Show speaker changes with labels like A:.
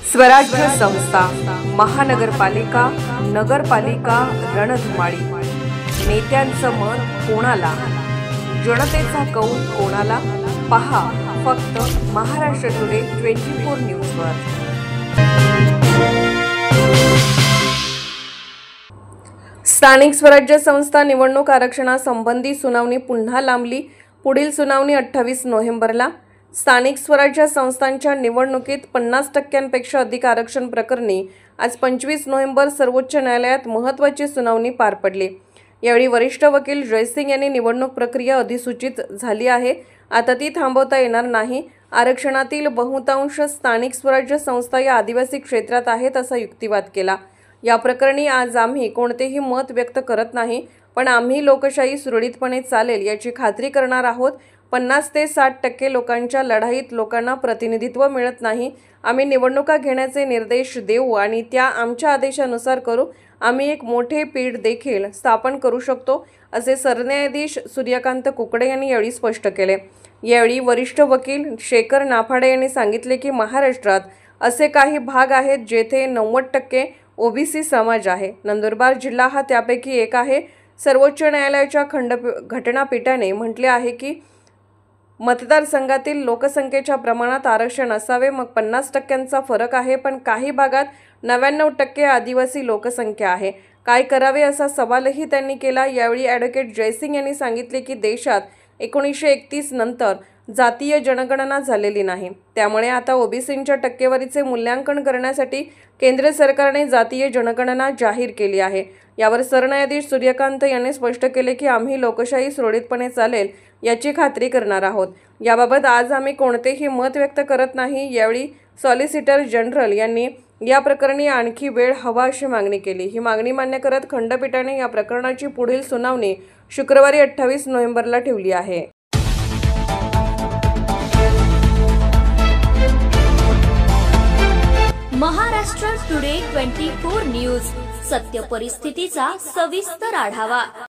A: स्वराज्य संस्था, महानगरपालिका, नगरपालिका रणधुमाळी। नेत्यांचं मत कोणाला, जनतेचा कौल कोणाला? पहा फक्त महाराष्ट्र टुडे 24 न्यूजवर। स्थानिक स्वराज्य संस्था निवडणूक आरक्षणासंबंधी सुनावणी पुन्हा लांबली। पुढील सुनावणी 28 नोव्हेंबरला। स्थानिक स्वराज्य संस्थांच्या निवडणुकीत 50% अधिक आरक्षण प्रकरणी आज 25 नोव्हेंबर सर्वोच्च न्यायालयात महत्त्वाची सुनावणी पार पडली। यावेळी वरिष्ठ वकील जयसिंग यांनी निवडणूक प्रक्रिया अधिसूचित झाली आहे, आता ती थांबवता येणार नाही। आरक्षणातील बहुतांश स्थानिक स्वराज्य संस्था या आदिवासी क्षेत्रात आहेत असा युक्तिवाद केला। या प्रकरणी आज आम्ही कोणतेही मत व्यक्त करत नाही, पण आम्ही लोकशाही सुरळीतपणे चालेल याची खात्री करणार आहोत। 50 ते 60% लोकांच्या लढाईत लोकांना प्रतिनिधित्व मिळत नाही। आम्ही निवडणुका घेण्याचे निर्देश देऊ आणि त्या आमच्या आदेशानुसार करू। आम्ही एक मोठे पीठ देखील स्थापन करू शकतो, असे सरन्यायाधीश सूर्यकांत कुकडे यांनी यावेळी स्पष्ट केले। यावेळी वरिष्ठ वकील शेखर नाफाडे यांनी सांगितले की महाराष्ट्रात असे काही भाग आहेत जेथे 90% ओबीसी समाज आहे। नंदुरबार जिल्हा हा त्यापैकी एक आहे। सर्वोच्च न्यायालयाच्या घटनापीठाने म्हटले आहे की मतदारसंघातील लोकसंख्येच्या प्रमाणात आरक्षण असावे। मग 50%चा फरक आहे, पण काही भागात 99% आदिवासी लोकसंख्या आहे। काय करावे असा सवालही त्यांनी केला। यावेळी ॲडव्होकेट जयसिंग यांनी सांगितले की देशात 1931 नंतर जातीय जनगणना झालेली नाही, त्यामुळे आता ओबीसींच्या टक्केवारीचे मूल्यांकन करण्यासाठी केंद्र सरकारने जातीय जनगणना जाहीर केली आहे। यावर सरन्यायाधीश सूर्यकांत यांनी स्पष्ट केले की आम्ही लोकशाही सुरळीतपणे चालेल याची खात्री करणार आहोत। याबाबत आज आम्ही कोणतेही मत व्यक्त करत नाही। यावेळी सॉलिसिटर जनरल यांनी या प्रकरणी आणखी वेळ हवा अशी मागणी केली। ही मागणी मान्य करत खंडपीठाने या प्रकरणाची पुढील सुनावणी शुक्रवारी 28 नोव्हेंबरला ठेवली आहे।
B: महाराष्ट्र टुडे 24 न्यूज, सत्य परिस्थितीचा सविस्तर आढावा।